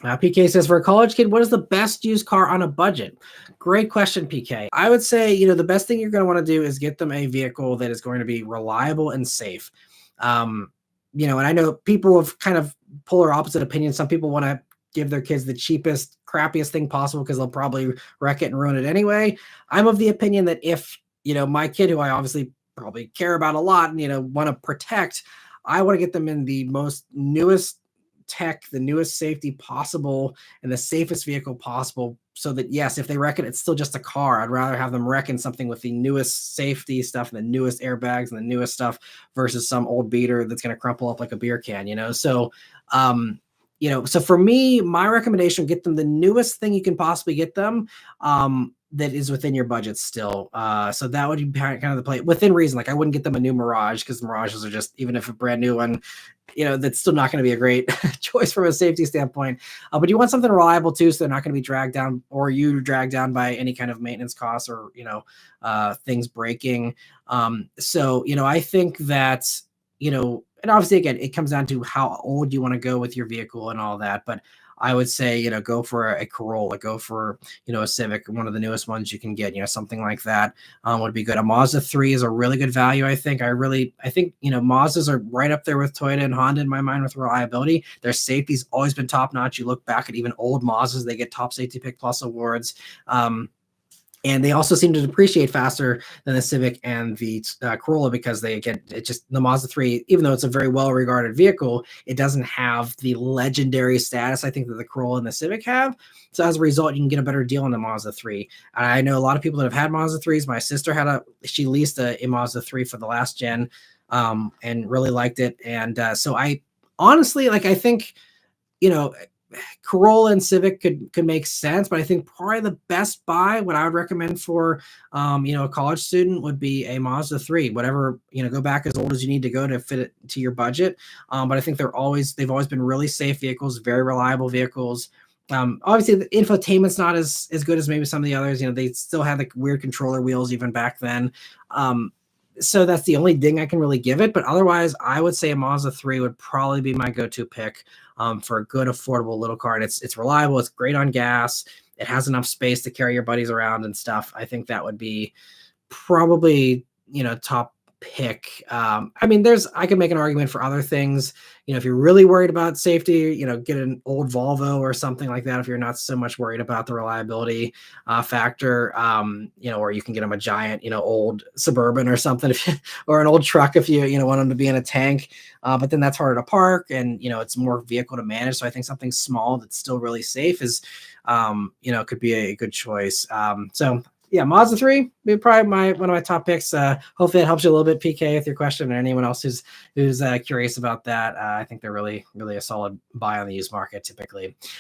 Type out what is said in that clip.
PK says, for a college kid, what is the best used car on a budget? Great question, PK. I would say, the best thing you're going to want to do is get them a vehicle that is going to be reliable and safe. And I know people have kind of polar opposite opinions. Some people want to give their kids the cheapest, crappiest thing possible because they'll probably wreck it and ruin it anyway. I'm of the opinion that if, my kid, who I obviously probably care about a lot and, want to protect, I want to get them in the most newest tech, the newest safety possible, and the safest vehicle possible, so that, yes, if they wreck it, it's still just a car. I'd rather have them wrecking something with the newest safety stuff and the newest airbags and the newest stuff versus some old beater that's going to crumple up like a beer can. So for me, my recommendation, get them the newest thing you can possibly get them. That is within your budget still. So that would be kind of the play within reason. Like, I wouldn't get them a new Mirage, because Mirages are just, even if a brand new one, that's still not going to be a great choice from a safety standpoint. But you want something reliable too, so they're not going to be dragged down, or you dragged down by any kind of maintenance costs or, things breaking. I think that, and obviously, again, it comes down to how old you want to go with your vehicle and all that. But I would say, go for a Corolla, go for, a Civic, one of the newest ones you can get, something like that would be good. A Mazda 3 is a really good value, I think. I think, Mazdas are right up there with Toyota and Honda in my mind with reliability. Their safety's always been top notch. You look back at even old Mazdas, they get top safety pick plus awards. And they also seem to depreciate faster than the Civic and the Corolla, because the Mazda 3, even though it's a very well-regarded vehicle, it doesn't have the legendary status I think that the Corolla and the Civic have. So as a result, you can get a better deal on the Mazda 3. And I know a lot of people that have had Mazda 3s. My sister she leased a Mazda 3 for the last gen, and really liked it. And so I honestly, I think, Corolla and Civic could make sense, but I think probably the best buy, what I would recommend for a college student, would be a Mazda 3. Whatever, go back as old as you need to go to fit it to your budget. But I think they've always been really safe vehicles, very reliable vehicles. Obviously the infotainment's not as good as maybe some of the others. They still had like weird controller wheels even back then. So that's the only ding I can really give it. But otherwise, I would say a Mazda 3 would probably be my go-to pick for a good, affordable little car. And it's reliable. It's great on gas. It has enough space to carry your buddies around and stuff. I think that would be probably, top pick. I could make an argument for other things. If you're really worried about safety, get an old Volvo or something like that. If you're not so much worried about the reliability factor, or you can get them a giant, old Suburban or something, or an old truck if you want them to be in a tank. But then that's harder to park, and it's more vehicle to manage. So I think something small that's still really safe is, could be a good choice. So yeah, Mazda 3 be probably one of my top picks. Hopefully that helps you a little bit, PK, with your question, or anyone else who's curious about that. I think they're really, really a solid buy on the used market typically.